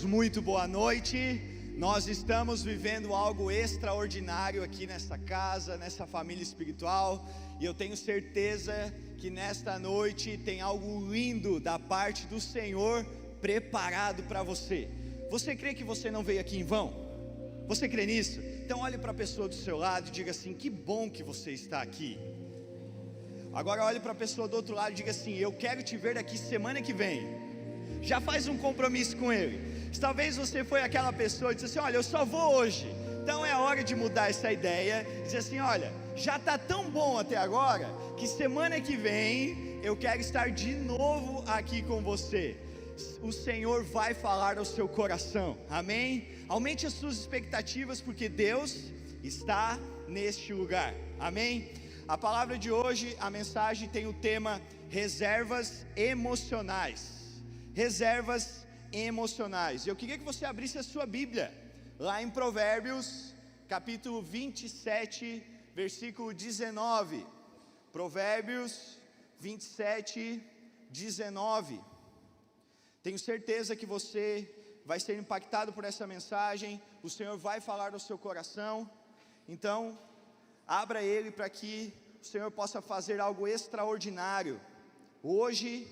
Muito boa noite. Nós estamos vivendo algo extraordinário aqui nessa casa, nessa família espiritual, e eu tenho certeza que nesta noite tem algo lindo da parte do Senhor preparado para você. Você crê que você não veio aqui em vão? Você crê nisso? Então olhe para a pessoa do seu lado e diga assim: que bom que você está aqui. Agora olhe para a pessoa do outro lado e diga assim: eu quero te ver aqui semana que vem. Já faz um compromisso com ele. Talvez você foi aquela pessoa que disse assim: olha, eu só vou hoje. Então é hora de mudar essa ideia. Dizer assim: olha, já está tão bom até agora, que semana que vem eu quero estar de novo aqui com você. O Senhor vai falar ao seu coração, amém? Aumente as suas expectativas, porque Deus está neste lugar, amém? A palavra de hoje, a mensagem tem o tema reservas emocionais. Reservas emocionais. Eu queria que você abrisse a sua Bíblia lá em Provérbios, capítulo 27, versículo 19. Provérbios 27, 19. Tenho certeza que você vai ser impactado por essa mensagem. O Senhor vai falar ao seu coração. Então, abra ele para que o Senhor possa fazer algo extraordinário hoje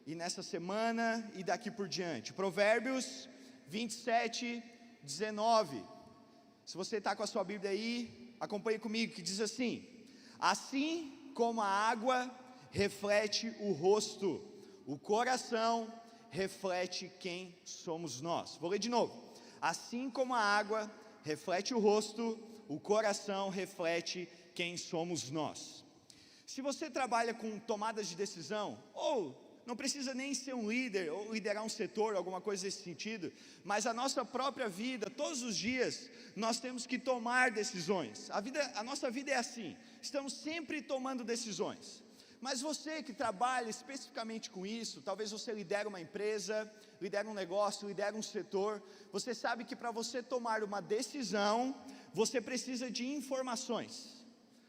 e nessa semana e daqui por diante. Provérbios 27, 19. Se você está com a sua Bíblia aí, acompanhe comigo, que diz assim: assim como a água reflete o rosto, o coração reflete quem somos nós. Vou ler de novo. Assim como a água reflete o rosto, o coração reflete quem somos nós. Se você trabalha com tomadas de decisão, ou não precisa nem ser um líder, ou liderar um setor, alguma coisa desse sentido, mas a nossa própria vida, todos os dias, nós temos que tomar decisões. A nossa vida é assim, estamos sempre tomando decisões. Mas você que trabalha especificamente com isso, talvez você lidera uma empresa, lidera um negócio, lidera um setor, você sabe que para você tomar uma decisão, você precisa de informações,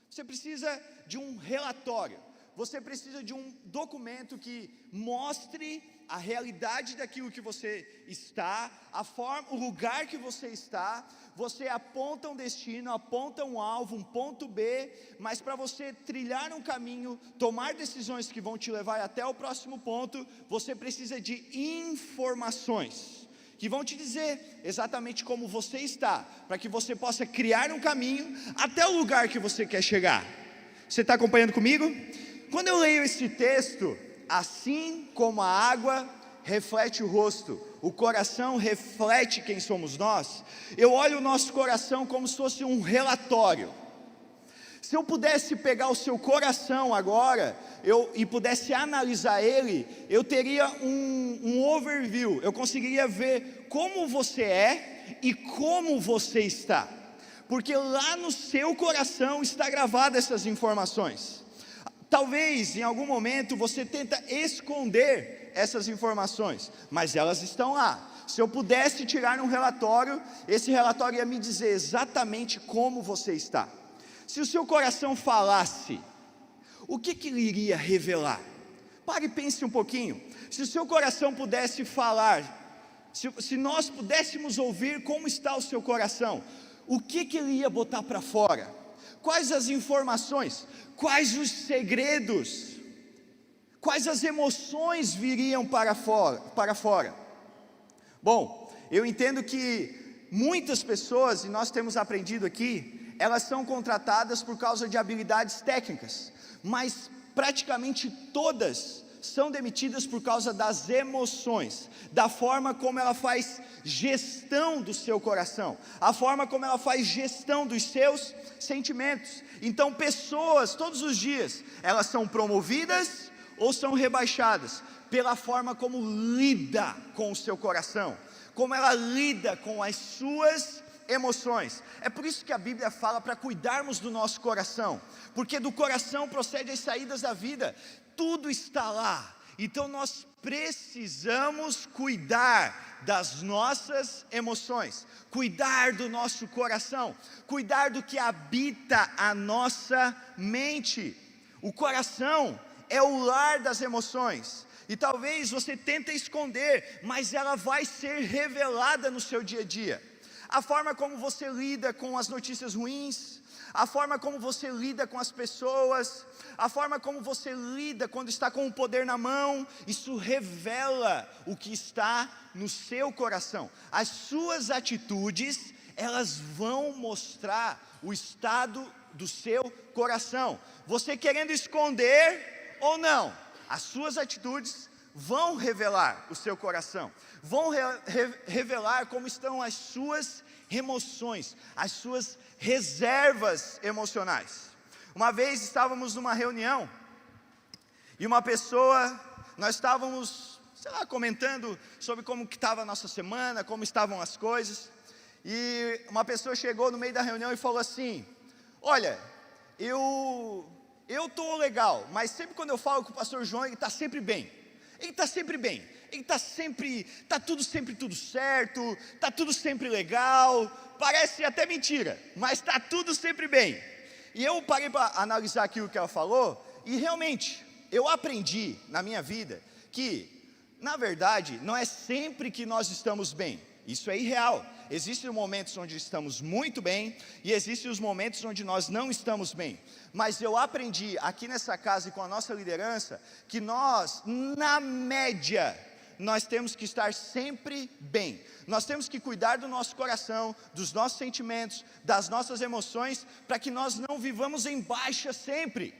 você precisa de um relatório, você precisa de um documento que mostre a realidade daquilo que você está, a forma, o lugar que você está. Você aponta um destino, aponta um alvo, um ponto B, mas para você trilhar um caminho, tomar decisões que vão te levar até o próximo ponto, você precisa de informações que vão te dizer exatamente como você está, para que você possa criar um caminho até o lugar que você quer chegar. Você está acompanhando comigo? Quando eu leio esse texto, assim como a água reflete o rosto, o coração reflete quem somos nós, eu olho o nosso coração como se fosse um relatório. Se eu pudesse pegar o seu coração agora, e pudesse analisar ele, eu teria um overview, eu conseguiria ver como você é e como você está, porque lá no seu coração está gravada essas informações. Talvez em algum momento você tenta esconder essas informações, mas elas estão lá. Se eu pudesse tirar um relatório, esse relatório ia me dizer exatamente como você está. Se o seu coração falasse, o que ele iria revelar? Pare e pense um pouquinho. Se o seu coração pudesse falar, se nós pudéssemos ouvir como está o seu coração, o que ele ia botar para fora? Quais as informações? Quais os segredos? Quais as emoções viriam para fora? Bom, eu entendo que muitas pessoas, e nós temos aprendido aqui, elas são contratadas por causa de habilidades técnicas, mas praticamente todas são demitidas por causa das emoções, da forma como ela faz gestão do seu coração, a forma como ela faz gestão dos seus sentimentos. Então pessoas, todos os dias, elas são promovidas ou são rebaixadas, pela forma como lida com o seu coração, como ela lida com as suas emoções. É por isso que a Bíblia fala para cuidarmos do nosso coração, porque do coração procedem as saídas da vida. Tudo está lá, então nós precisamos cuidar das nossas emoções, cuidar do nosso coração, cuidar do que habita a nossa mente. O coração é o lar das emoções, e talvez você tenta esconder, mas ela vai ser revelada no seu dia a dia. A forma como você lida com as notícias ruins, a forma como você lida com as pessoas, a forma como você lida quando está com o poder na mão, isso revela o que está no seu coração. As suas atitudes, elas vão mostrar o estado do seu coração. Você querendo esconder ou não, as suas atitudes vão revelar o seu coração, vão revelar como estão as suas emoções, as suas reservas emocionais. Uma vez estávamos numa reunião, e uma pessoa, nós estávamos, comentando sobre como que estava a nossa semana, como estavam as coisas, e uma pessoa chegou no meio da reunião e falou assim: olha, eu estou legal, mas sempre quando eu falo com o pastor João, ele está sempre bem, ele está sempre bem, está tudo sempre tudo certo, está tudo sempre legal, parece até mentira, mas está tudo sempre bem. E eu parei para analisar aquilo que ela falou, e realmente, eu aprendi na minha vida, que, na verdade, não é sempre que nós estamos bem, isso é irreal. Existem momentos onde estamos muito bem, e existem os momentos onde nós não estamos bem. Mas eu aprendi aqui nessa casa e com a nossa liderança, que nós, na média, nós temos que estar sempre bem. Nós temos que cuidar do nosso coração, dos nossos sentimentos, das nossas emoções, para que nós não vivamos em baixa sempre.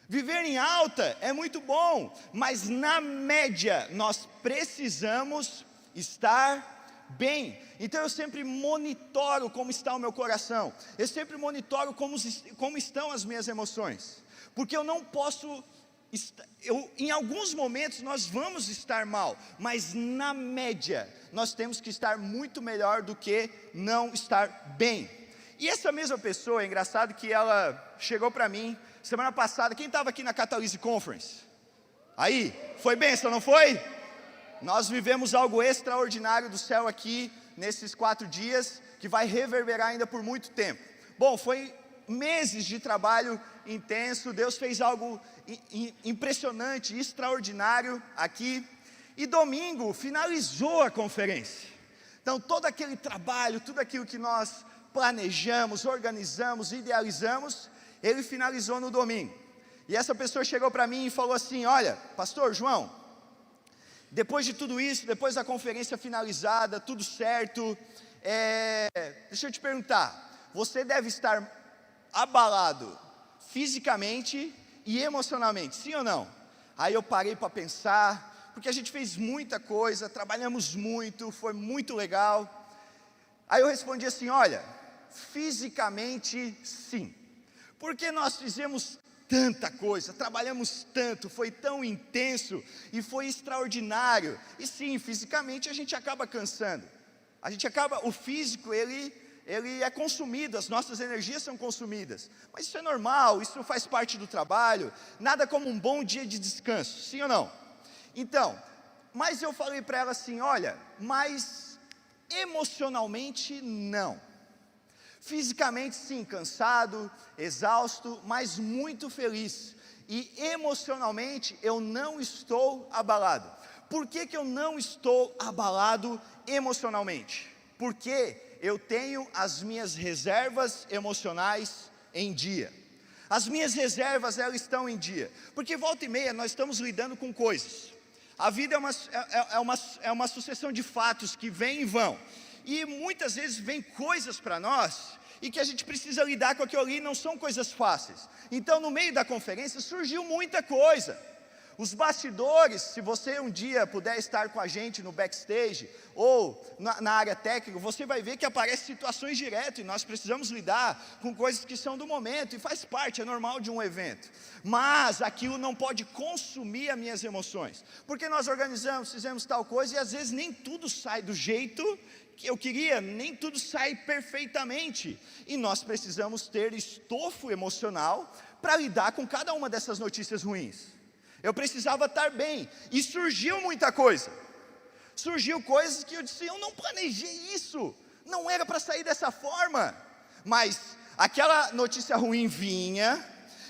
Viver em alta é muito bom, mas na média nós precisamos estar bem. Então eu sempre monitoro como está o meu coração, eu sempre monitoro como estão as minhas emoções, porque eu não posso, em alguns momentos nós vamos estar mal, mas na média nós temos que estar muito melhor do que não estar bem. E essa mesma pessoa, é engraçado que ela chegou para mim semana passada. Quem estava aqui na Catalyst Conference? Aí, foi bênção, não foi? Nós vivemos algo extraordinário do céu aqui, nesses 4 dias, que vai reverberar ainda por muito tempo. Bom, foi meses de trabalho intenso, Deus fez algo impressionante, extraordinário aqui, e domingo finalizou a conferência. Então todo aquele trabalho, tudo aquilo que nós planejamos, organizamos, idealizamos, ele finalizou no domingo. E essa pessoa chegou para mim e falou assim: olha, pastor João, depois de tudo isso, depois da conferência finalizada, tudo certo, deixa eu te perguntar, você deve estar abalado fisicamente e emocionalmente, sim ou não? Aí eu parei para pensar, porque a gente fez muita coisa, trabalhamos muito, foi muito legal. Aí eu respondi assim: olha, fisicamente sim, porque nós fizemos tanta coisa, trabalhamos tanto, foi tão intenso e foi extraordinário. E sim, fisicamente a gente acaba cansando, o físico ele é consumido, as nossas energias são consumidas, mas isso é normal, isso faz parte do trabalho, nada como um bom dia de descanso, sim ou não? Então, mas eu falei para ela assim: olha, mas emocionalmente não. Fisicamente sim, cansado, exausto, mas muito feliz. E emocionalmente eu não estou abalado. Por que eu não estou abalado emocionalmente? Porque eu tenho as minhas reservas emocionais em dia. As minhas reservas, elas estão em dia. Porque volta e meia nós estamos lidando com coisas. A vida é uma sucessão de fatos que vêm e vão. E muitas vezes vem coisas para nós, e que a gente precisa lidar com aquilo ali, não são coisas fáceis. Então no meio da conferência surgiu muita coisa. Os bastidores, se você um dia puder estar com a gente no backstage, ou na área técnica, você vai ver que aparecem situações direto, e nós precisamos lidar com coisas que são do momento, e faz parte, é normal de um evento. Mas aquilo não pode consumir as minhas emoções, porque nós organizamos, fizemos tal coisa, e às vezes nem tudo sai do jeito que eu queria, nem tudo sai perfeitamente, e nós precisamos ter estofo emocional para lidar com cada uma dessas notícias ruins. Eu precisava estar bem, e surgiu muita coisa, surgiu coisas que eu disse: eu não planejei isso, não era para sair dessa forma, mas aquela notícia ruim vinha,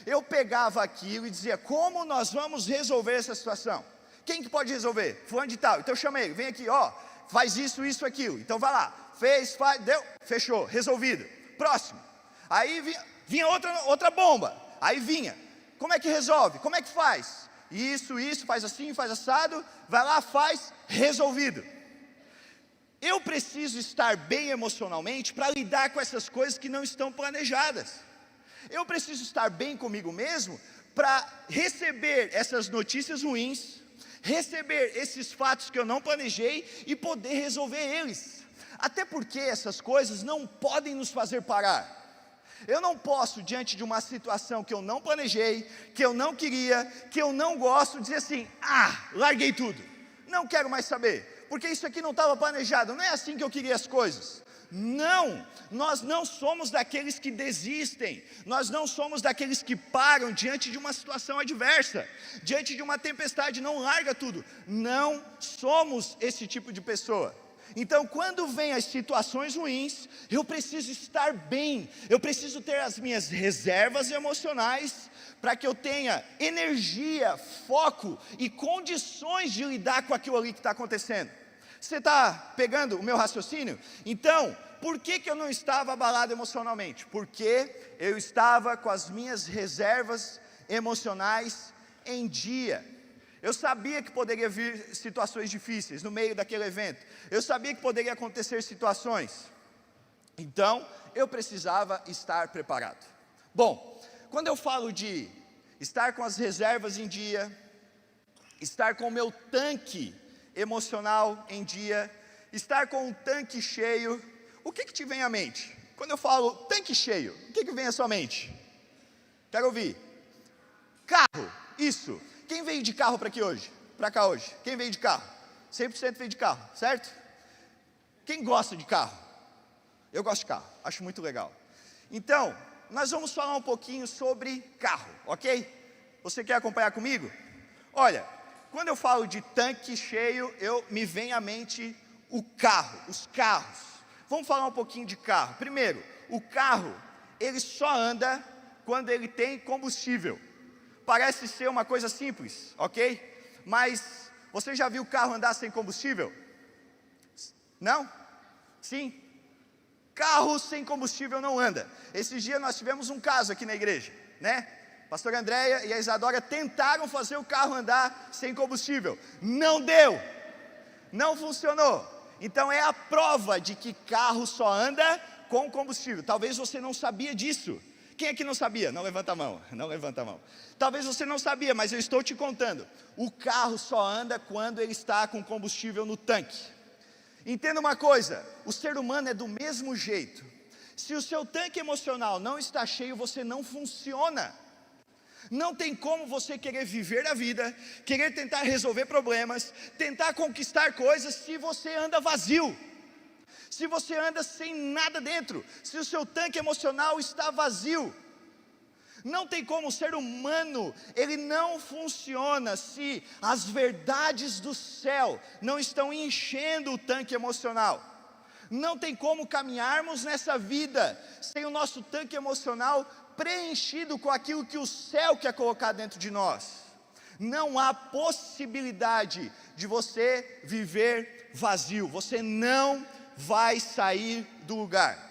eu pegava aquilo e dizia: como nós vamos resolver essa situação? Quem que pode resolver? Fulano de tal. Então chama ele, vem aqui, ó, faz isso, isso, aquilo. Então vai lá, fez, faz, deu, fechou, resolvido. Próximo. Aí vinha outra bomba. Aí vinha. Como é que resolve? Como é que faz? Isso, faz assim, faz assado. Vai lá, faz, resolvido. Eu preciso estar bem emocionalmente para lidar com essas coisas que não estão planejadas. Eu preciso estar bem comigo mesmo para receber essas notícias ruins, receber esses fatos que eu não planejei e poder resolver eles. Até porque essas coisas não podem nos fazer parar. Eu não posso, diante de uma situação que eu não planejei, que eu não queria, que eu não gosto, dizer assim, larguei tudo, não quero mais saber, porque isso aqui não estava planejado, não é assim que eu queria as coisas. Não, nós não somos daqueles que desistem, nós não somos daqueles que param diante de uma situação adversa, diante de uma tempestade, não larga tudo, não somos esse tipo de pessoa. Então quando vem as situações ruins, eu preciso estar bem, eu preciso ter as minhas reservas emocionais, para que eu tenha energia, foco e condições de lidar com aquilo ali que está acontecendo. Você está pegando o meu raciocínio? Então, por que eu não estava abalado emocionalmente? Porque eu estava com as minhas reservas emocionais em dia. Eu sabia que poderia vir situações difíceis no meio daquele evento. Eu sabia que poderia acontecer situações. Então, eu precisava estar preparado. Bom, quando eu falo de estar com as reservas em dia, estar com o meu tanque emocional em dia, estar com um tanque cheio, o que te vem à mente? Quando eu falo tanque cheio, o que vem à sua mente? Quero ouvir. Carro, isso. Quem veio de carro para cá hoje? Quem veio de carro? 100% veio de carro, certo? Quem gosta de carro? Eu gosto de carro, acho muito legal. Então, nós vamos falar um pouquinho sobre carro, ok? Você quer acompanhar comigo? Olha, quando eu falo de tanque cheio, me vem à mente o carro, os carros. Vamos falar um pouquinho de carro. Primeiro, o carro, ele só anda quando ele tem combustível. Parece ser uma coisa simples, ok? Mas você já viu o carro andar sem combustível? Não? Sim? Carro sem combustível não anda. Esses dias nós tivemos um caso aqui na igreja, né? Pastor Andréia e a Isadora tentaram fazer o carro andar sem combustível. Não deu. Não funcionou. Então é a prova de que carro só anda com combustível. Talvez você não sabia disso. Quem aqui não sabia? Não levanta a mão, não levanta a mão. Talvez você não sabia, mas eu estou te contando. O carro só anda quando ele está com combustível no tanque. Entenda uma coisa, o ser humano é do mesmo jeito. Se o seu tanque emocional não está cheio, você não funciona. Não tem como você querer viver a vida, querer tentar resolver problemas, tentar conquistar coisas, se você anda vazio. Se você anda sem nada dentro, se o seu tanque emocional está vazio. Não tem como, o ser humano, ele não funciona se as verdades do céu não estão enchendo o tanque emocional. Não tem como caminharmos nessa vida sem o nosso tanque emocional preenchido com aquilo que o céu quer colocar dentro de nós. Não há possibilidade de você viver vazio, você não vai sair do lugar.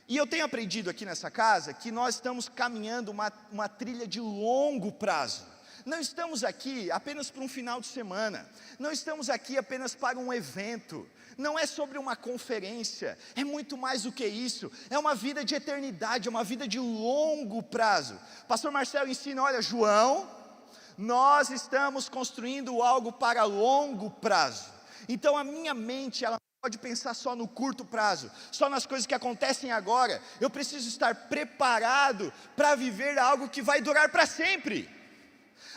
E eu tenho aprendido aqui nessa casa que nós estamos caminhando uma trilha de longo prazo. Não estamos aqui apenas para um final de semana, não estamos aqui apenas para um evento, não é sobre uma conferência, é muito mais do que isso, é uma vida de eternidade, é uma vida de longo prazo. Pastor Marcelo ensina, olha, João, nós estamos construindo algo para longo prazo. Então a minha mente, ela pode pensar só no curto prazo, só nas coisas que acontecem agora. Eu preciso estar preparado para viver algo que vai durar para sempre.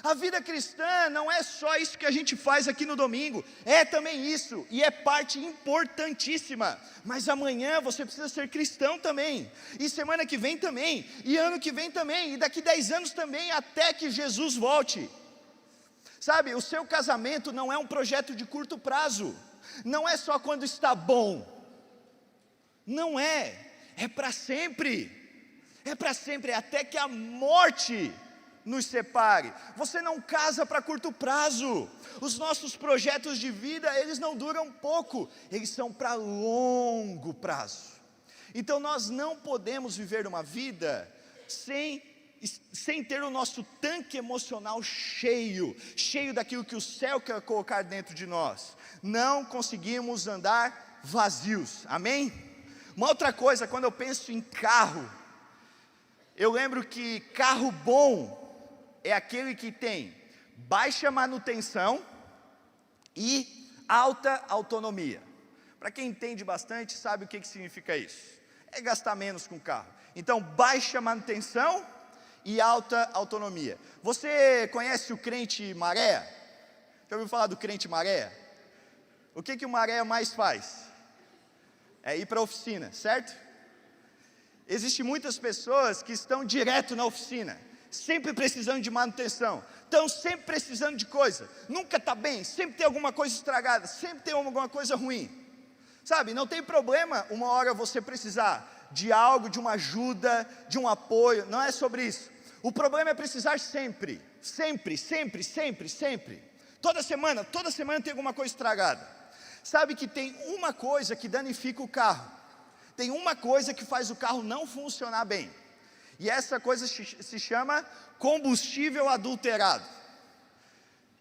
A vida cristã não é só isso que a gente faz aqui no domingo, é também isso, e é parte importantíssima, mas amanhã você precisa ser cristão também, e semana que vem também, e ano que vem também, e daqui 10 anos também, até que Jesus volte. Sabe, o seu casamento não é um projeto de curto prazo, não é só quando está bom, não é para sempre, é até que a morte nos separe. Você não casa para curto prazo. Os nossos projetos de vida, eles não duram pouco, eles são para longo prazo. Então nós não podemos viver uma vida sem ter o nosso tanque emocional cheio daquilo que o céu quer colocar dentro de nós. Não conseguimos andar vazios, amém? Uma outra coisa, quando eu penso em carro, eu lembro que carro bom é aquele que tem baixa manutenção e alta autonomia. Para quem entende bastante, sabe o que significa isso. É gastar menos com o carro. Então, baixa manutenção e alta autonomia. Você conhece o crente maré? Já ouviu falar do crente maré? O que o maré mais faz? É ir para a oficina, certo? Existem muitas pessoas que estão direto na oficina, sempre precisando de manutenção, estão sempre precisando de coisa, nunca está bem, sempre tem alguma coisa estragada, sempre tem alguma coisa ruim. Sabe, não tem problema uma hora você precisar de algo, de uma ajuda, de um apoio, não é sobre isso. O problema é precisar sempre. Toda semana tem alguma coisa estragada. Sabe que tem uma coisa que danifica o carro. Tem uma coisa que faz o carro não funcionar bem. E essa coisa se chama combustível adulterado.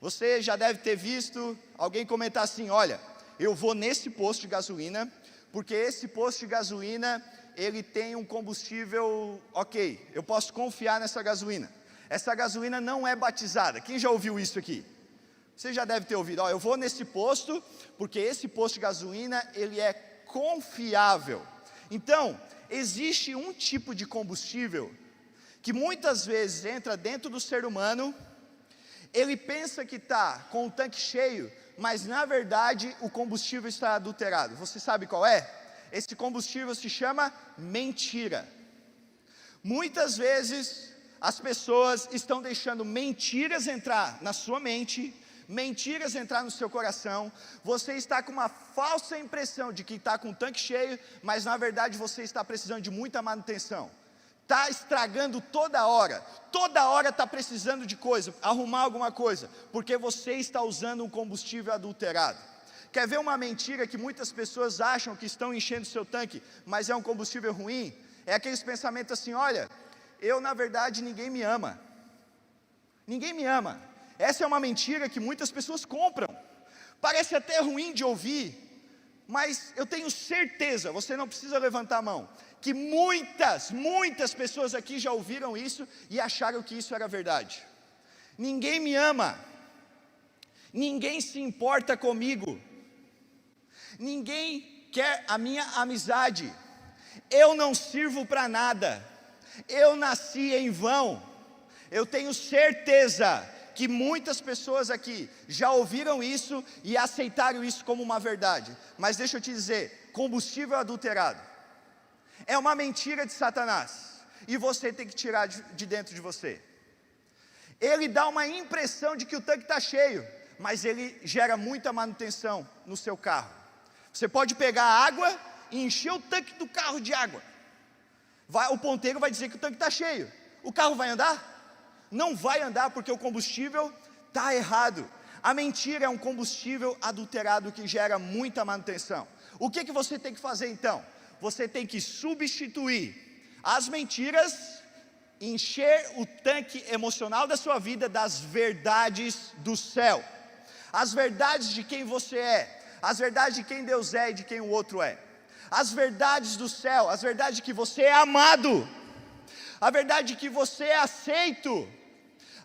Você já deve ter visto alguém comentar assim: olha, eu vou nesse posto de gasolina, porque esse posto de gasolina, ele tem um combustível ok, eu posso confiar nessa gasolina. Essa gasolina não é batizada. Quem já ouviu isso aqui? Você já deve ter ouvido: ó, eu vou nesse posto, porque esse posto de gasolina, ele é confiável. Então, existe um tipo de combustível, que muitas vezes entra dentro do ser humano, ele pensa que está com o tanque cheio, mas na verdade o combustível está adulterado. Você sabe qual é? Esse combustível se chama mentira. Muitas vezes as pessoas estão deixando mentiras entrar na sua mente, mentiras entrar no seu coração. Você está com uma falsa impressão de que está com o tanque cheio, mas na verdade você está precisando de muita manutenção. Está estragando toda hora está precisando de coisa, arrumar alguma coisa, porque você está usando um combustível adulterado. Quer ver uma mentira que muitas pessoas acham que estão enchendo seu tanque, mas é um combustível ruim? É aqueles pensamentos assim: olha, eu na verdade ninguém me ama. Essa é uma mentira que muitas pessoas compram. Parece até ruim de ouvir, mas eu tenho certeza, você não precisa levantar a mão, que muitas pessoas aqui já ouviram isso e acharam que isso era verdade. Ninguém me ama, ninguém se importa comigo, ninguém quer a minha amizade, eu não sirvo para nada, eu nasci em vão. Eu tenho certeza que muitas pessoas aqui já ouviram isso e aceitaram isso como uma verdade. Mas deixa eu te dizer, combustível adulterado é uma mentira de Satanás, e você tem que tirar de dentro de você. Ele dá uma impressão de que o tanque está cheio, mas ele gera muita manutenção no seu carro. Você pode pegar água e encher o tanque do carro de água, o ponteiro vai dizer que o tanque está cheio. O carro vai andar? Não vai andar, porque o combustível está errado. A mentira é um combustível adulterado que gera muita manutenção. O que você tem que fazer então? Você tem que substituir as mentiras, encher o tanque emocional da sua vida das verdades do céu, as verdades de quem você é, as verdades de quem Deus é e de quem o outro é, as verdades do céu, as verdades de que você é amado, a verdade de que você é aceito,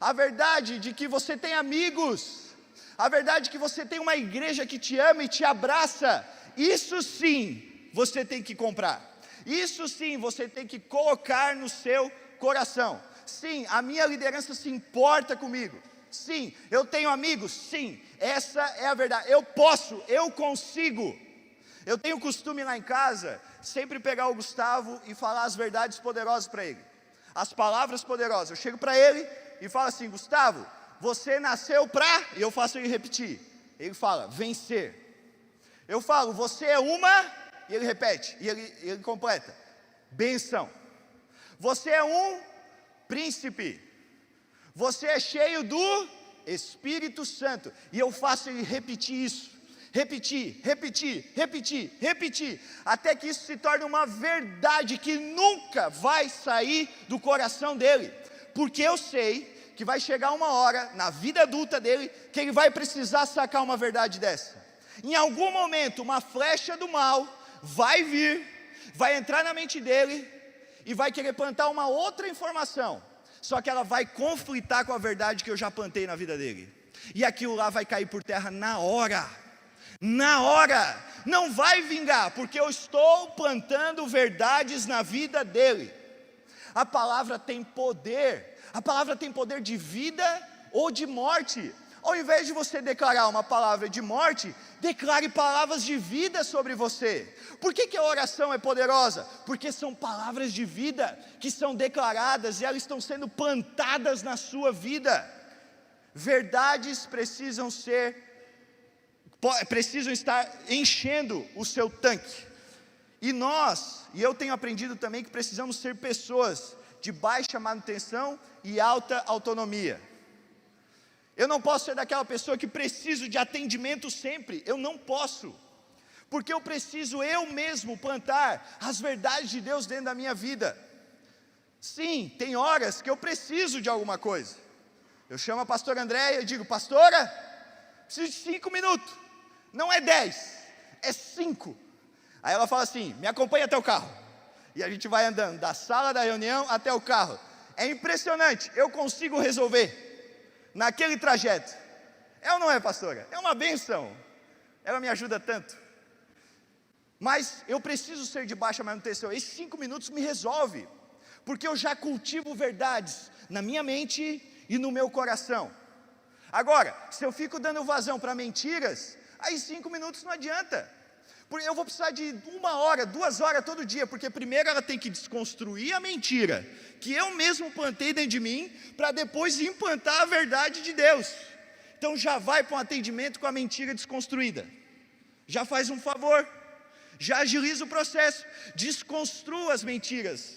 a verdade de que você tem amigos, a verdade de que você tem uma igreja que te ama e te abraça. Isso sim você tem que comprar, isso sim você tem que colocar no seu coração. Sim, a minha liderança se importa comigo. Sim, eu tenho amigos. Sim, essa é a verdade. Eu posso, eu consigo. Eu tenho costume lá em casa sempre pegar o Gustavo e falar as verdades poderosas para ele, as palavras poderosas. Eu chego para ele e falo assim: Gustavo, você nasceu para... E eu faço ele repetir. Ele fala: vencer. Eu falo: você é uma... E ele repete, e ele completa: bênção. Você é um príncipe. Você é cheio do Espírito Santo. E eu faço ele repetir isso. Repetir, até que isso se torne uma verdade que nunca vai sair do coração dele. Porque eu sei que vai chegar uma hora, na vida adulta dele, que ele vai precisar sacar uma verdade dessa. Em algum momento, uma flecha do mal vai vir, vai entrar na mente dele, e vai querer plantar uma outra informação. Só que ela vai conflitar com a verdade que eu já plantei na vida dele. E aquilo lá vai cair por terra na hora. Não vai vingar, porque eu estou plantando verdades na vida dele. A palavra tem poder de vida ou de morte. Ao invés de você declarar uma palavra de morte, declare palavras de vida sobre você. Por que a oração é poderosa? Porque são palavras de vida que são declaradas e elas estão sendo plantadas na sua vida. Verdades precisam estar enchendo o seu tanque. E eu tenho aprendido também que precisamos ser pessoas de baixa manutenção e alta autonomia. Eu não posso ser daquela pessoa que preciso de atendimento sempre. Eu não posso, porque eu preciso eu mesmo plantar as verdades de Deus dentro da minha vida. Sim, tem horas que eu preciso de alguma coisa. Eu chamo a pastora Andréia e digo: pastora, preciso de 5 minutos. Não é 10, é 5. Aí ela fala assim: me acompanha até o carro. E a gente vai andando da sala da reunião até o carro. É impressionante, eu consigo resolver naquele trajeto. É ou não é, pastora? É uma bênção. Ela me ajuda tanto. Mas eu preciso ser de baixa manutenção. Esses 5 minutos me resolve, porque eu já cultivo verdades na minha mente e no meu coração. Agora, se eu fico dando vazão para mentiras, aí 5 minutos não adianta. Porque eu vou precisar de 1 hora, 2 horas todo dia, porque primeiro ela tem que desconstruir a mentira que eu mesmo plantei dentro de mim, para depois implantar a verdade de Deus. Então já vai para um atendimento com a mentira desconstruída. Já faz um favor, já agiliza o processo, desconstrua as mentiras,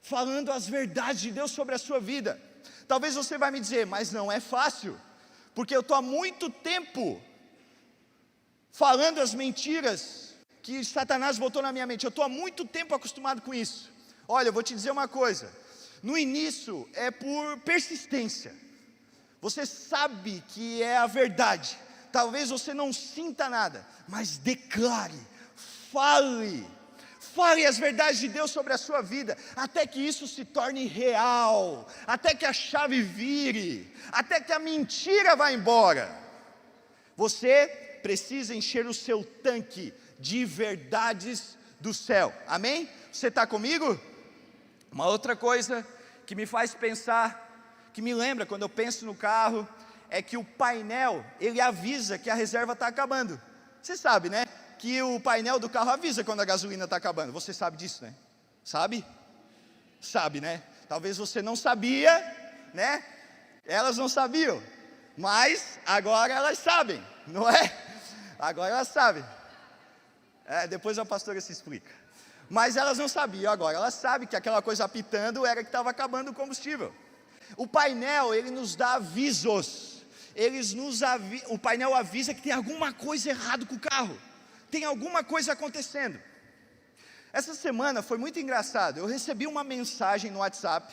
falando as verdades de Deus sobre a sua vida. Talvez você vai me dizer: mas não é fácil, porque eu estou há muito tempo falando as mentiras que Satanás botou na minha mente. Eu estou há muito tempo acostumado com isso. Olha, eu vou te dizer uma coisa. No início é por persistência. Você sabe que é a verdade. Talvez você não sinta nada, mas declare, fale as verdades de Deus sobre a sua vida, até que isso se torne real, até que a chave vire, até que a mentira vá embora. Você precisa encher o seu tanque de verdades do céu, amém? Você está comigo? Uma outra coisa que me faz pensar, que me lembra quando eu penso no carro, é que o painel, ele avisa que a reserva está acabando. Você sabe, né? Que o painel do carro avisa quando a gasolina está acabando. Você sabe disso, né? Sabe? Sabe, né? Talvez você não sabia, né? Elas não sabiam, mas agora elas sabem, não é? Agora elas sabem. Depois a pastora se explica. Mas elas não sabiam, agora elas sabem que aquela coisa apitando era que estava acabando o combustível. O painel, ele nos dá avisos. O painel avisa que tem alguma coisa errada com o carro. Tem alguma coisa acontecendo. Essa semana foi muito engraçado. Eu recebi uma mensagem no WhatsApp.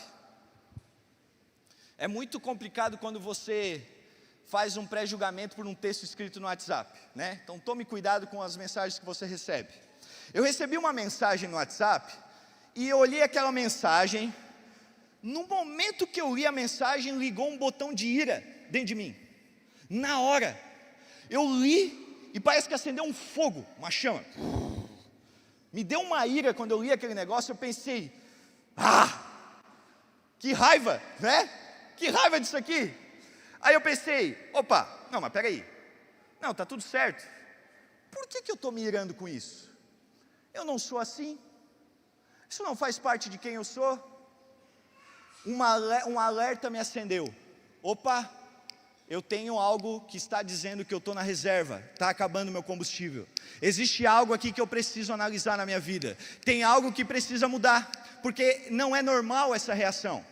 É muito complicado quando você faz um pré-julgamento por um texto escrito no WhatsApp, né? Então tome cuidado com as mensagens que você recebe. Eu recebi uma mensagem no WhatsApp e eu olhei aquela mensagem. No momento que eu li a mensagem, ligou um botão de ira dentro de mim. Na hora, eu li e parece que acendeu um fogo, uma chama. Me deu uma ira quando eu li aquele negócio. Eu pensei: que raiva, né? Que raiva disso aqui. Aí eu pensei: opa, não, mas peraí. Não, está tudo certo. Por que eu estou me irando com isso? Eu não sou assim. Isso não faz parte de quem eu sou. Um alerta me acendeu. Opa, eu tenho algo que está dizendo que eu estou na reserva, está acabando o meu combustível. Existe algo aqui que eu preciso analisar na minha vida. Tem algo que precisa mudar, porque não é normal essa reação.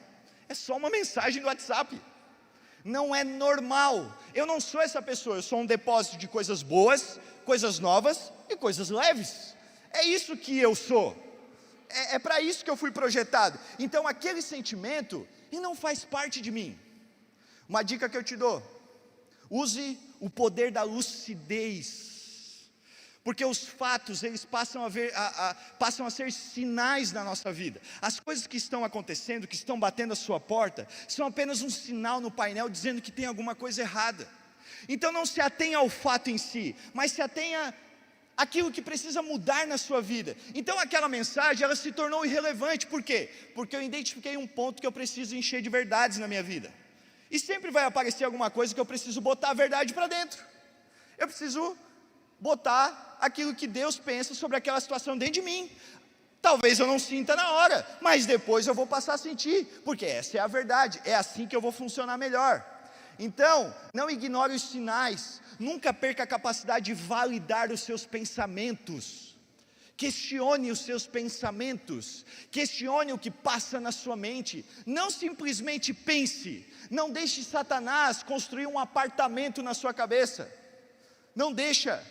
É só uma mensagem do WhatsApp. não é normal. Eu não sou essa pessoa, eu sou um depósito de coisas boas, coisas novas e coisas leves. É isso que eu sou. É para isso que eu fui projetado. Então aquele sentimento, ele não faz parte de mim. Uma dica que eu te dou: use o poder da lucidez. Porque os fatos, eles passam a ser sinais na nossa vida. As coisas que estão acontecendo, que estão batendo a sua porta, são apenas um sinal no painel dizendo que tem alguma coisa errada. Então não se atenha ao fato em si, mas se atenha àquilo que precisa mudar na sua vida. Então aquela mensagem, ela se tornou irrelevante. Por quê? Porque eu identifiquei um ponto que eu preciso encher de verdades na minha vida. E sempre vai aparecer alguma coisa que eu preciso botar a verdade para dentro. Eu preciso botar aquilo que Deus pensa sobre aquela situação dentro de mim. Talvez eu não sinta na hora, mas depois eu vou passar a sentir, porque essa é a verdade, é assim que eu vou funcionar melhor. Então, não ignore os sinais, nunca perca a capacidade de validar os seus pensamentos. Questione os seus pensamentos, questione o que passa na sua mente, não simplesmente pense, não deixe Satanás construir um apartamento na sua cabeça, não deixa.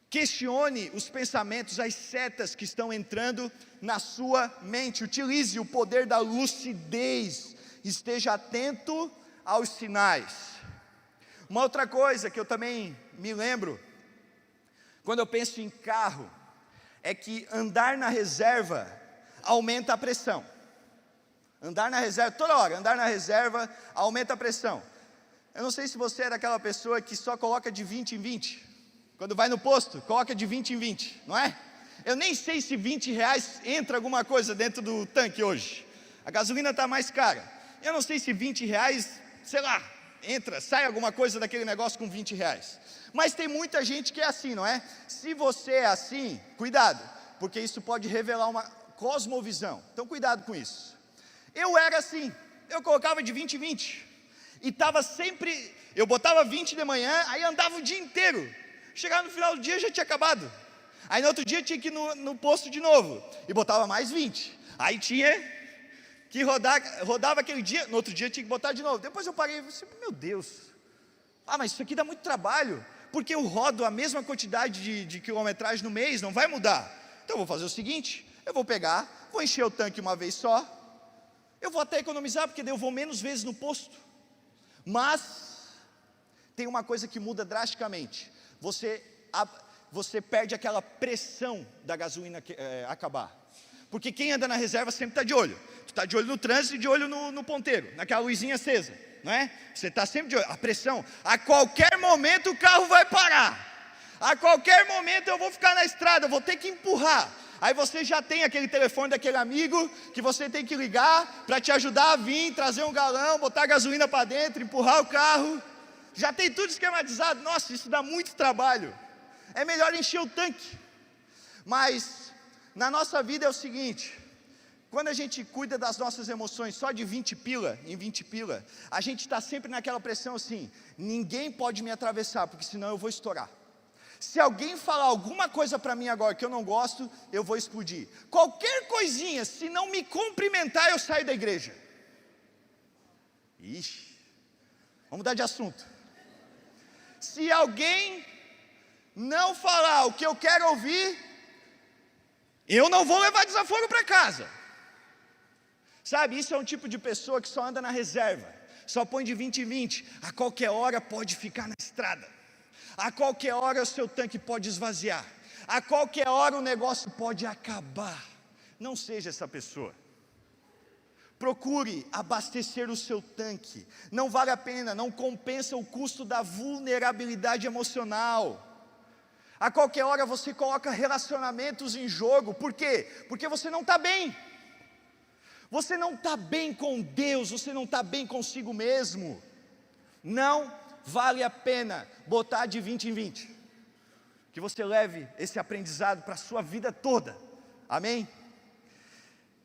Questione os pensamentos, as setas que estão entrando na sua mente. Utilize o poder da lucidez. Esteja atento aos sinais. Uma outra coisa que eu também me lembro, quando eu penso em carro, é que andar na reserva aumenta a pressão. Andar na reserva, toda hora, andar na reserva aumenta a pressão. Eu não sei se você é daquela pessoa que só coloca de 20 em 20. Quando vai no posto, coloca de 20 em 20, não é? Eu nem sei se R$20 entra alguma coisa dentro do tanque hoje. A gasolina está mais cara. Eu não sei se R$20, sei lá, sai alguma coisa daquele negócio com R$20. Mas tem muita gente que é assim, não é? Se você é assim, cuidado, porque isso pode revelar uma cosmovisão. Então cuidado com isso. Eu era assim, eu colocava de 20 em 20. E estava sempre, eu botava 20 de manhã, aí andava o dia inteiro. Chegava no final do dia, já tinha acabado. Aí no outro dia tinha que ir no posto de novo, e botava mais 20. Aí tinha que rodava aquele dia, no outro dia tinha que botar de novo. Depois eu parei e falei, meu Deus, mas isso aqui dá muito trabalho, porque eu rodo a mesma quantidade de quilometragem no mês, não vai mudar. Então eu vou fazer o seguinte, eu vou pegar, vou encher o tanque uma vez só, eu vou até economizar, porque daí eu vou menos vezes no posto. Mas tem uma coisa que muda drasticamente. Você perde aquela pressão da gasolina acabar. Porque quem anda na reserva sempre está de olho. Tu está de olho no trânsito e de olho no ponteiro, naquela luzinha acesa, não é? Você está sempre de olho. A pressão, a qualquer momento o carro vai parar. A qualquer momento eu vou ficar na estrada, eu vou ter que empurrar. Aí você já tem aquele telefone daquele amigo que você tem que ligar para te ajudar a vir, trazer um galão, botar gasolina para dentro, empurrar o carro. Já tem tudo esquematizado. Nossa, isso dá muito trabalho. É melhor encher o tanque. Mas na nossa vida é o seguinte: quando a gente cuida das nossas emoções só de 20 pila em 20 pila, a gente está sempre naquela pressão assim: ninguém pode me atravessar, porque senão eu vou estourar. Se alguém falar alguma coisa para mim agora que eu não gosto, eu vou explodir. Qualquer coisinha, se não me cumprimentar, eu saio da igreja. Ixi, vamos mudar de assunto. Se alguém não falar o que eu quero ouvir, eu não vou levar desaforo para casa. Sabe, isso é um tipo de pessoa que só anda na reserva, só põe de 20 em 20, a qualquer hora pode ficar na estrada, a qualquer hora o seu tanque pode esvaziar, a qualquer hora o negócio pode acabar. Não seja essa pessoa. Procure abastecer o seu tanque. Não vale a pena, não compensa o custo da vulnerabilidade emocional. A qualquer hora você coloca relacionamentos em jogo. Por quê? Porque você não está bem. Você não está bem com Deus, você não está bem consigo mesmo. Não vale a pena botar de 20 em 20. Que você leve esse aprendizado para a sua vida toda. Amém?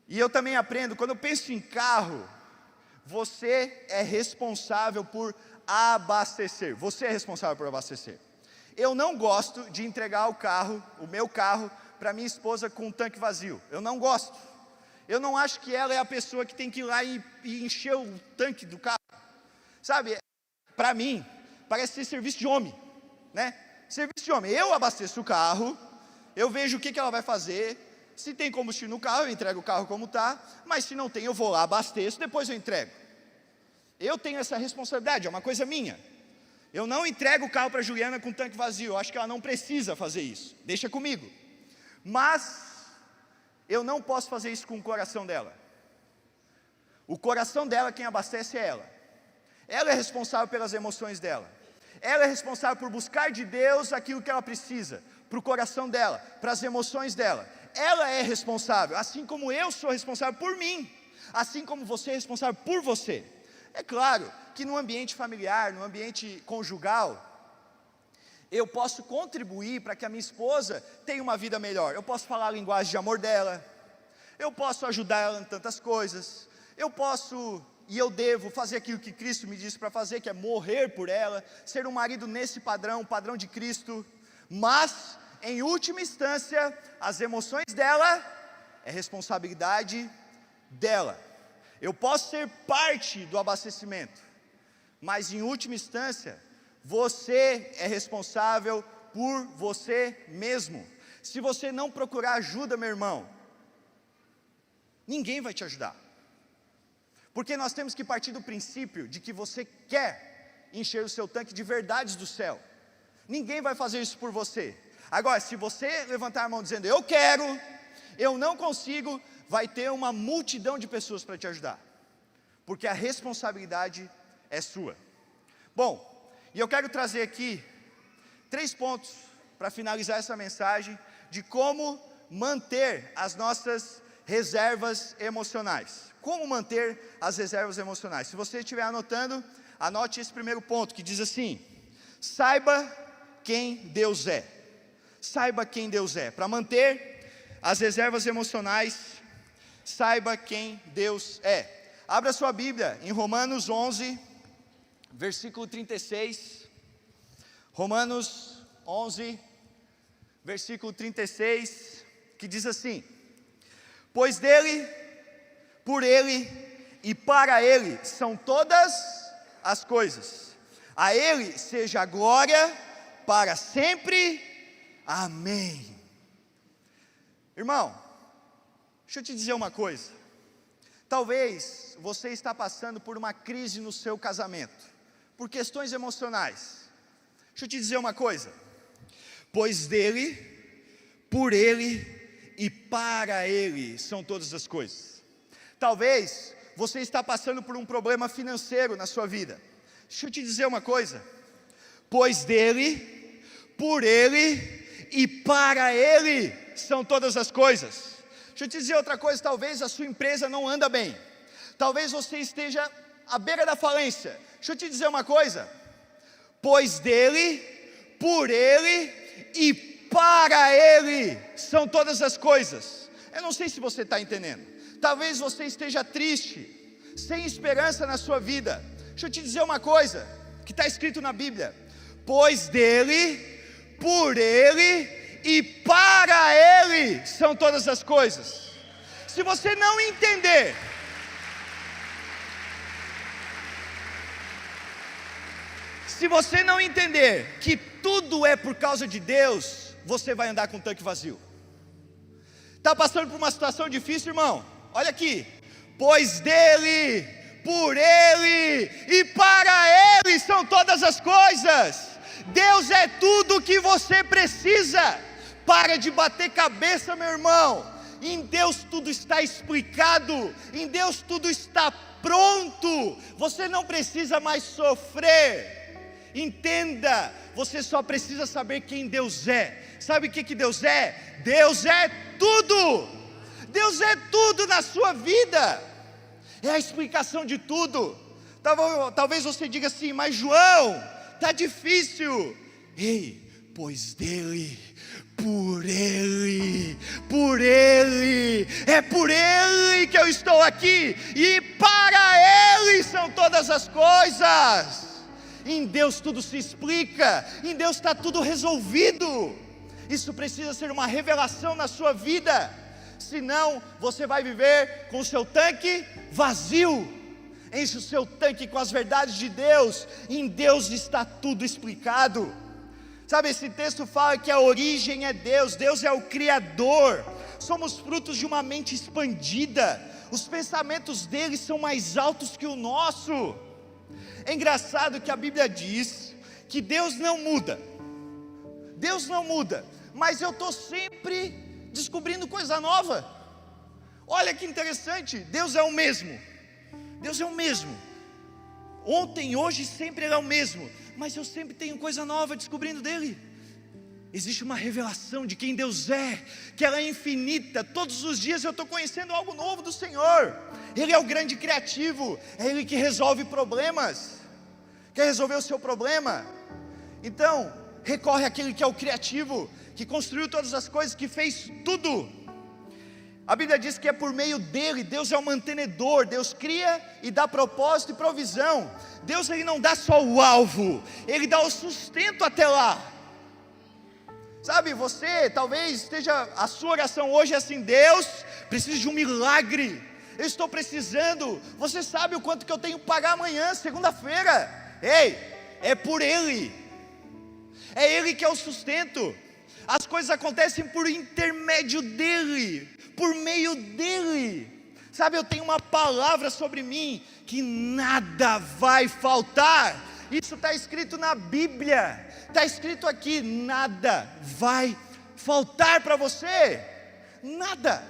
E eu também aprendo, quando eu penso em carro, você é responsável por abastecer. Você é responsável por abastecer. Eu não gosto de entregar o meu carro, para minha esposa com um tanque vazio. Eu não gosto. Eu não acho que ela é a pessoa que tem que ir lá e encher o tanque do carro. Sabe, para mim, parece ser serviço de homem, né? Serviço de homem. Eu abasteço o carro, eu vejo o que ela vai fazer. Se tem combustível no carro, eu entrego o carro como está. Mas se não tem, eu vou lá, abasteço, depois eu entrego. Eu tenho essa responsabilidade, é uma coisa minha. Eu não entrego o carro para a Juliana com tanque vazio. Eu acho que ela não precisa fazer isso. Deixa comigo. Mas eu não posso fazer isso com o coração dela. O coração dela, quem abastece é ela. Ela é responsável pelas emoções dela. Ela é responsável por buscar de Deus aquilo que ela precisa, para o coração dela, para as emoções dela. Ela é responsável, assim como eu sou responsável por mim, assim como você é responsável por você. É claro que no ambiente familiar, no ambiente conjugal, eu posso contribuir para que a minha esposa tenha uma vida melhor. Eu posso falar a linguagem de amor dela, eu posso ajudar ela em tantas coisas, eu posso e eu devo fazer aquilo que Cristo me disse para fazer, que é morrer por ela, ser um marido nesse padrão, o padrão de Cristo. Mas, em última instância, as emoções dela é responsabilidade dela. Eu posso ser parte do abastecimento, mas em última instância, você é responsável por você mesmo. Se você não procurar ajuda, meu irmão, ninguém vai te ajudar. Porque nós temos que partir do princípio de que você quer encher o seu tanque de verdades do céu. Ninguém vai fazer isso por você. Agora, se você levantar a mão dizendo, eu quero, eu não consigo, vai ter uma multidão de pessoas para te ajudar. Porque a responsabilidade é sua. Bom, e eu quero trazer aqui 3 pontos para finalizar essa mensagem de como manter as nossas reservas emocionais. Como manter as reservas emocionais? Se você estiver anotando, anote esse primeiro ponto que diz assim: saiba quem Deus é. Saiba quem Deus é. Para manter as reservas emocionais, saiba quem Deus é. Abra sua Bíblia em Romanos 11, versículo 36. Romanos 11, versículo 36, que diz assim: pois dele, por ele e para ele são todas as coisas. A ele seja a glória para sempre. Amém. Irmão, deixa eu te dizer uma coisa. Talvez você está passando por uma crise no seu casamento, por questões emocionais. Deixa eu te dizer uma coisa. Pois dele, por ele e para ele são todas as coisas. Talvez você está passando por um problema financeiro na sua vida. Deixa eu te dizer uma coisa. Pois dele, por ele e para ele são todas as coisas. Deixa eu te dizer outra coisa. Talvez a sua empresa não anda bem. Talvez você esteja à beira da falência. Deixa eu te dizer uma coisa. Pois dele, por ele e para ele são todas as coisas. Eu não sei se você está entendendo. Talvez você esteja triste, sem esperança na sua vida. Deixa eu te dizer uma coisa, que está escrito na Bíblia. Pois dele, por ele e para ele são todas as coisas. Se você não entender, que tudo é por causa de Deus, você vai andar com o tanque vazio. Está passando por uma situação difícil, irmão? Olha aqui. Pois dele, por ele e para ele são todas as coisas. Deus é tudo o que você precisa. Para de bater cabeça, meu irmão. Em Deus tudo está explicado. Em Deus tudo está pronto. Você não precisa mais sofrer. Entenda, você só precisa saber quem Deus é. Sabe o que Deus é? Deus é tudo. Deus é tudo na sua vida. É a explicação de tudo. Talvez você diga assim, mas João, está difícil. Ei, pois dele, por ele, é por ele que eu estou aqui, e para ele são todas as coisas. Em Deus tudo se explica, em Deus está tudo resolvido. Isso precisa ser uma revelação na sua vida, senão você vai viver com o seu tanque vazio. enche o seu tanque com as verdades de Deus. Em Deus está tudo explicado. Sabe, esse texto fala que a origem é Deus, Deus é o Criador. Somos frutos de uma mente expandida. Os pensamentos dele são mais altos que o nosso. É engraçado que a Bíblia diz que Deus não muda. Deus não muda, mas eu estou sempre descobrindo coisa nova. Olha que interessante, Deus é o mesmo. Deus é o mesmo. Ontem, hoje, sempre Ele é o mesmo. Mas eu sempre tenho coisa nova descobrindo dEle. Existe uma revelação de quem Deus é, que ela é infinita. Todos os dias eu estou conhecendo algo novo do Senhor. Ele é o grande criativo, é Ele que resolve problemas. Quer resolver o seu problema? Então, recorre àquele que é o criativo, que construiu todas as coisas, que fez tudo. A Bíblia diz que é por meio dele, Deus é o mantenedor. Deus cria e dá propósito e provisão. Deus, Ele não dá só o alvo, Ele dá o sustento até lá. Sabe, você talvez esteja, a sua oração hoje é assim: Deus, preciso de um milagre, eu estou precisando. Você sabe o quanto que eu tenho que pagar amanhã, segunda-feira? Ei, é por Ele, é Ele que é o sustento. As coisas acontecem por intermédio dEle, por meio dEle. Sabe, eu tenho uma palavra sobre mim, que nada vai faltar. Isso está escrito na Bíblia, está escrito aqui: nada vai faltar para você, nada.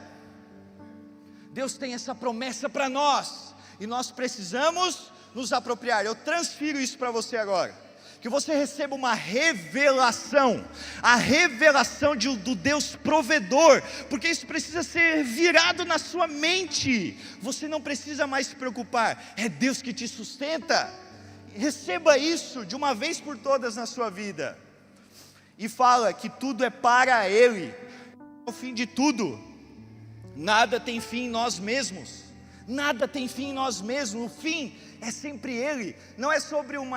Deus tem essa promessa para nós, e nós precisamos nos apropriar. Eu transfiro isso para você agora, que você receba uma revelação, a revelação do Deus provedor, porque isso precisa ser virado na sua mente. Você não precisa mais se preocupar, é Deus que te sustenta. Receba isso de uma vez por todas na sua vida, e fala que tudo é para Ele, o fim de tudo. Nada tem fim em nós mesmos, nada tem fim em nós mesmos, o fim é sempre Ele. Não é sobre um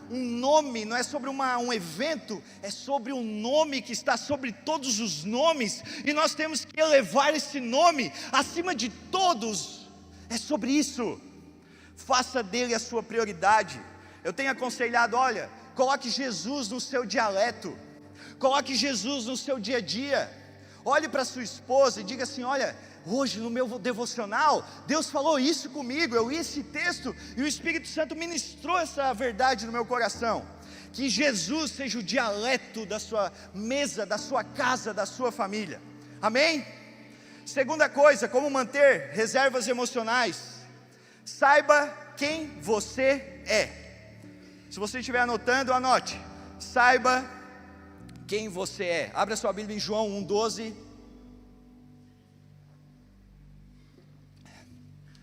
nome, não é sobre um evento, é sobre um nome que está sobre todos os nomes, e nós temos que elevar esse nome acima de todos. É sobre isso. Faça dele a sua prioridade. Eu tenho aconselhado, olha, coloque Jesus no seu dialeto, coloque Jesus no seu dia a dia. Olhe para sua esposa e diga assim: olha, hoje no meu devocional, Deus falou isso comigo, eu li esse texto, e o Espírito Santo ministrou essa verdade no meu coração. Que Jesus seja o dialeto da sua mesa, da sua casa, da sua família. Amém? Segunda coisa, como manter reservas emocionais: saiba quem você é. Se você estiver anotando, anote: saiba quem você é. Abra sua Bíblia em João 1,12.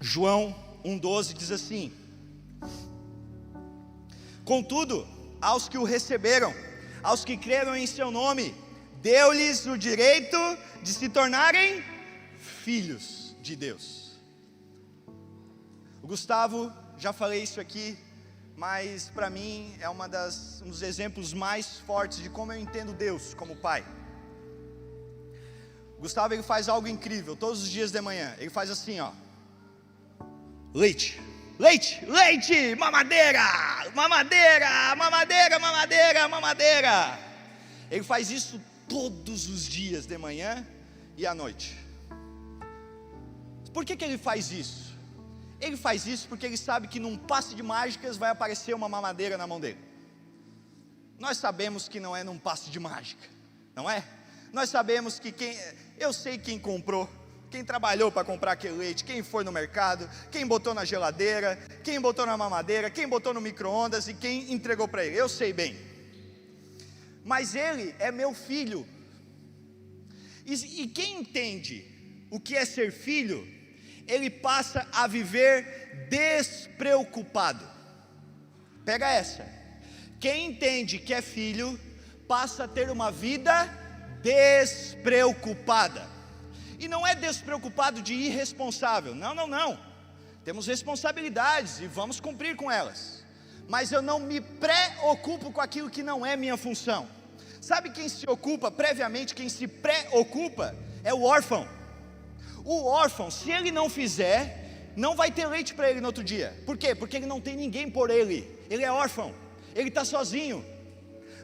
João 1,12 diz assim: contudo, aos que o receberam, aos que creram em seu nome, deu-lhes o direito de se tornarem filhos de Deus. O Gustavo, já falei isso aqui, mas para mim é um dos exemplos mais fortes de como eu entendo Deus como Pai. O Gustavo, ele faz algo incrível todos os dias de manhã. Ele faz assim, ó: leite, leite, leite, mamadeira, mamadeira, mamadeira, mamadeira, mamadeira. Ele faz isso todos os dias de manhã e à noite. Por que ele faz isso? Ele faz isso porque ele sabe que num passe de mágicas vai aparecer uma mamadeira na mão dele. Nós sabemos que não é num passe de mágica, não é? Nós sabemos que eu sei quem comprou, quem trabalhou para comprar aquele leite, quem foi no mercado, quem botou na geladeira, quem botou na mamadeira, quem botou no micro-ondas e quem entregou para ele. Eu sei bem. Mas ele é meu filho. E quem entende o que é ser filho, ele passa a viver despreocupado. Pega essa. Quem entende que é filho, passa a ter uma vida despreocupada. E não é despreocupado de irresponsável. Não, não, não. Temos responsabilidades e vamos cumprir com elas. Mas eu não me preocupo com aquilo que não é minha função. Sabe quem se ocupa previamente, quem se preocupa? É o órfão. O órfão, se ele não fizer, não vai ter leite para ele no outro dia. Por quê? Porque ele não tem ninguém por ele. Ele é órfão, ele está sozinho.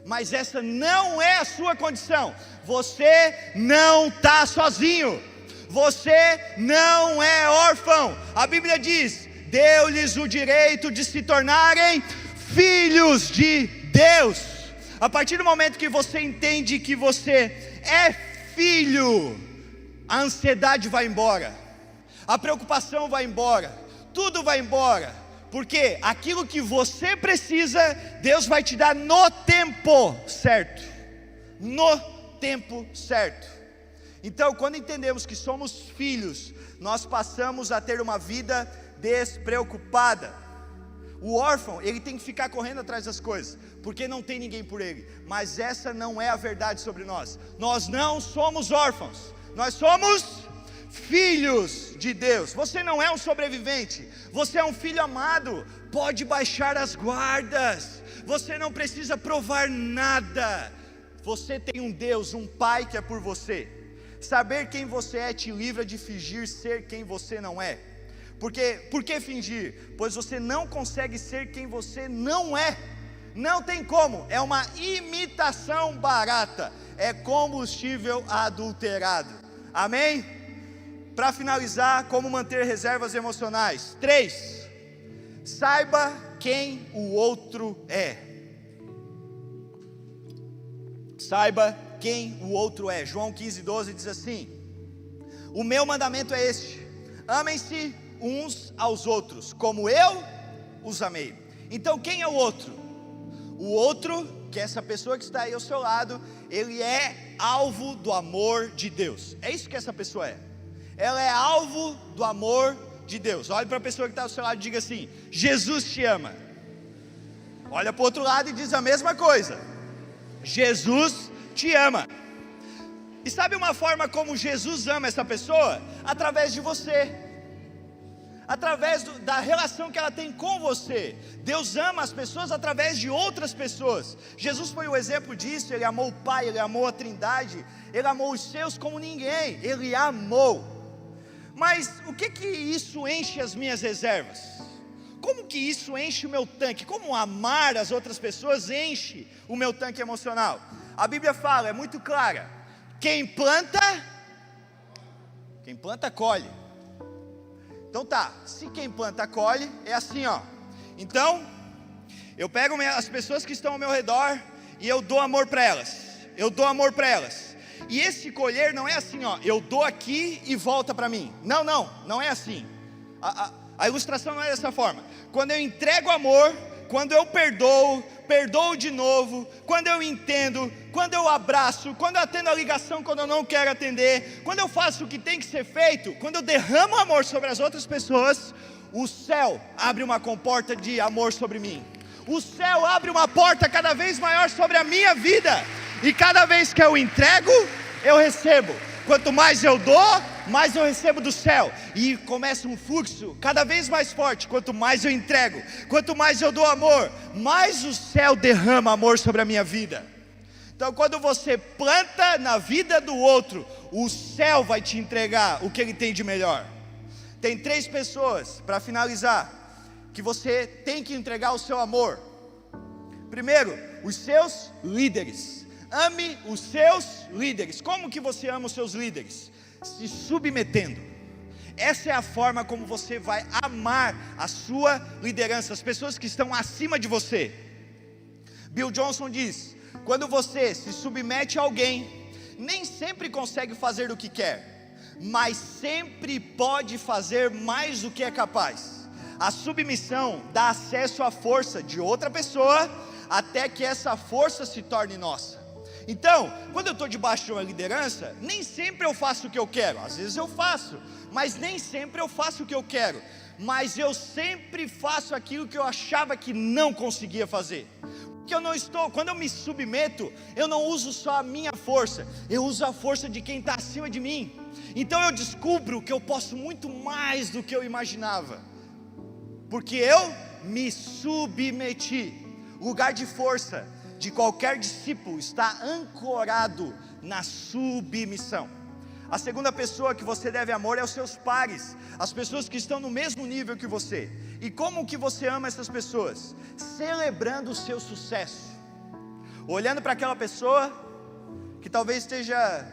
Mas essa não é a sua condição. Você não está sozinho. Você não é órfão. A Bíblia diz: deu-lhes o direito de se tornarem filhos de Deus. A partir do momento que você entende que você é filho, a ansiedade vai embora, a preocupação vai embora, tudo vai embora, porque aquilo que você precisa, Deus vai te dar no tempo certo, no tempo certo. Então, quando entendemos que somos filhos, nós passamos a ter uma vida despreocupada. O órfão, ele tem que ficar correndo atrás das coisas, porque não tem ninguém por ele. Mas essa não é a verdade sobre nós. Nós não somos órfãos, nós somos filhos de Deus. Você não é um sobrevivente, você é um filho amado. Pode baixar as guardas, você não precisa provar nada. Você tem um Deus, um Pai que é por você. Saber quem você é te livra de fingir ser quem você não é. Por que fingir? Pois você não consegue ser quem você não é. Não tem como, é uma imitação barata, é combustível adulterado. Amém? Para finalizar, como manter reservas emocionais? 3. Saiba quem o outro é. Saiba quem o outro é. João 15:12 diz assim: o meu mandamento é este: amem-se uns aos outros, como eu os amei. Então quem é o outro? O outro, que é essa pessoa que está aí ao seu lado, ele é alvo do amor de Deus. É isso que essa pessoa é. Ela é alvo do amor de Deus. Olhe para a pessoa que está ao seu lado e diga assim: Jesus te ama. Olha para o outro lado e diz a mesma coisa: Jesus te ama. E sabe uma forma como Jesus ama essa pessoa? Através de você, através da relação que ela tem com você. Deus ama as pessoas através de outras pessoas. Jesus foi o exemplo disso. Ele amou o Pai, Ele amou a Trindade, Ele amou os seus como ninguém. Ele amou. Mas o que isso enche as minhas reservas? Como que isso enche o meu tanque? Como amar as outras pessoas enche o meu tanque emocional? A Bíblia fala, é muito clara: quem planta, colhe. Então tá, se quem planta colhe, é assim ó. Então, eu pego as pessoas que estão ao meu redor e eu dou amor para elas. E esse colher não é assim ó, eu dou aqui e volta para mim. Não é assim. A ilustração não é dessa forma. Quando eu entrego amor, quando eu perdoo de novo, quando eu entendo, quando eu abraço, quando eu atendo a ligação quando eu não quero atender, quando eu faço o que tem que ser feito, quando eu derramo amor sobre as outras pessoas, o céu abre uma comporta de amor sobre mim. O céu abre uma porta cada vez maior sobre a minha vida. E cada vez que eu entrego, eu recebo. Quanto mais eu dou, mais eu recebo do céu. E começa um fluxo cada vez mais forte. Quanto mais eu entrego, quanto mais eu dou amor, mais o céu derrama amor sobre a minha vida. Então quando você planta na vida do outro, o céu vai te entregar o que ele tem de melhor. Tem 3 pessoas, para finalizar, que você tem que entregar o seu amor. Primeiro, os seus líderes. Ame os seus líderes. Como que você ama os seus líderes? Se submetendo. Essa é a forma como você vai amar a sua liderança, as pessoas que estão acima de você. Bill Johnson diz: quando você se submete a alguém, nem sempre consegue fazer o que quer, mas sempre pode fazer mais do que é capaz. A submissão dá acesso à força de outra pessoa, até que essa força se torne nossa. Então, quando eu estou debaixo de uma liderança, nem sempre eu faço o que eu quero. Às vezes eu faço, mas nem sempre eu faço o que eu quero. Mas eu sempre faço aquilo que eu achava que não conseguia fazer. Porque quando eu me submeto, eu não uso só a minha força, eu uso a força de quem está acima de mim. Então eu descubro que eu posso muito mais do que eu imaginava, porque eu me submeti. O lugar de força de qualquer discípulo está ancorado na submissão. A segunda pessoa que você deve amor é os seus pares, as pessoas que estão no mesmo nível que você. E como que você ama essas pessoas? Celebrando o seu sucesso, olhando para aquela pessoa que talvez esteja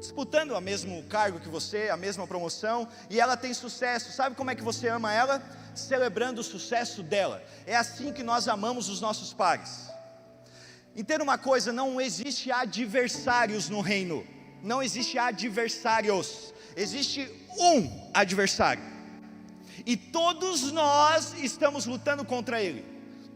disputando o mesmo cargo que você, a mesma promoção, e ela tem sucesso. Sabe como é que você ama ela? Celebrando o sucesso dela. É assim que nós amamos os nossos pares. Entenda uma coisa, não existe adversários no reino. Não existe adversários. Existe um adversário. E todos nós estamos lutando contra ele.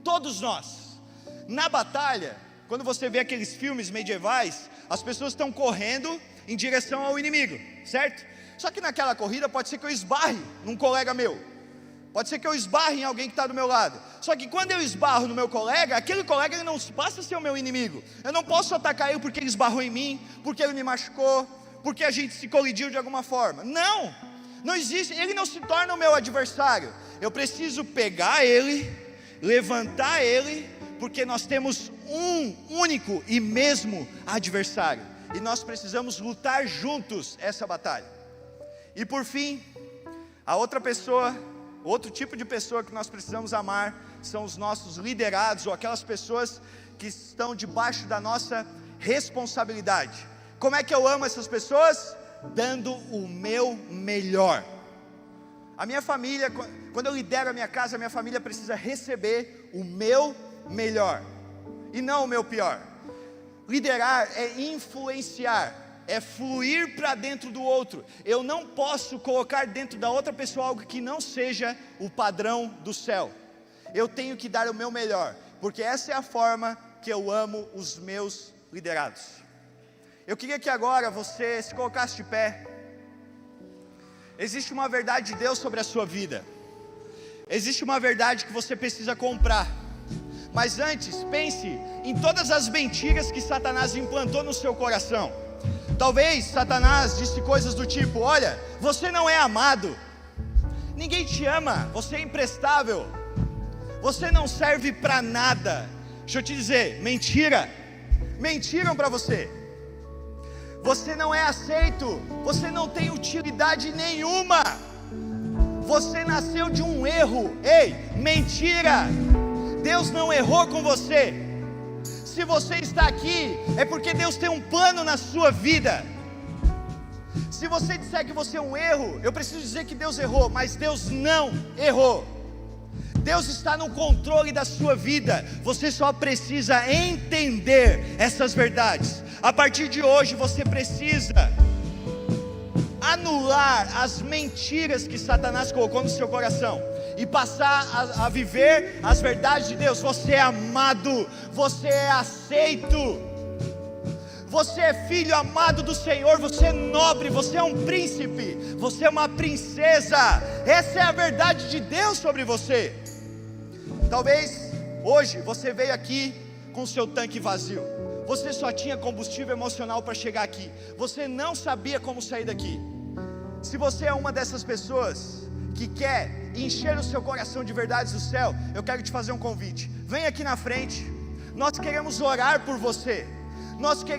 Todos nós. Na batalha, quando você vê aqueles filmes medievais, as pessoas estão correndo em direção ao inimigo, certo? Só que naquela corrida pode ser que eu esbarre num colega meu, pode ser que eu esbarre em alguém que está do meu lado. Só que quando eu esbarro no meu colega, aquele colega ele não passa a ser o meu inimigo. Eu não posso atacar ele porque ele esbarrou em mim, porque ele me machucou, porque a gente se colidiu de alguma forma. Não, não existe, ele não se torna o meu adversário. Eu preciso pegar ele, levantar ele, porque nós temos um único e mesmo adversário. E nós precisamos lutar juntos essa batalha. E por fim, a outra pessoa, outro tipo de pessoa que nós precisamos amar, são os nossos liderados, ou aquelas pessoas que estão debaixo da nossa responsabilidade. Como é que eu amo essas pessoas? Dando o meu melhor. A minha família, quando eu lidero a minha casa, a minha família precisa receber o meu melhor, e não o meu pior. Liderar é influenciar, é fluir para dentro do outro. Eu não posso colocar dentro da outra pessoa algo que não seja o padrão do céu. Eu tenho que dar o meu melhor, porque essa é a forma que eu amo os meus liderados. Eu queria que agora você se colocasse de pé. Existe uma verdade de Deus sobre a sua vida. Existe uma verdade que você precisa comprar. Mas antes, pense em todas as mentiras que Satanás implantou no seu coração. Talvez Satanás disse coisas do tipo: olha, você não é amado, ninguém te ama, você é imprestável, você não serve para nada. Deixa eu te dizer, mentira. Mentiram para você. Você não é aceito, você não tem utilidade nenhuma, você nasceu de um erro. Ei, mentira. Deus não errou com você. Se você está aqui, é porque Deus tem um plano na sua vida. Se você disser que você é um erro, eu preciso dizer que Deus errou, mas Deus não errou. Deus está no controle da sua vida. Você só precisa entender essas verdades. A partir de hoje você precisa anular as mentiras que Satanás colocou no seu coração e passar a viver as verdades de Deus. Você é amado, você é aceito, você é filho amado do Senhor, você é nobre, você é um príncipe, você é uma princesa. Essa é a verdade de Deus sobre você. Talvez hoje você veio aqui com o seu tanque vazio, você só tinha combustível emocional para chegar aqui, você não sabia como sair daqui. Se você é uma dessas pessoas que quer encher o seu coração de verdades do céu, eu quero te fazer um convite. Vem aqui na frente, nós queremos orar por você, nós queremos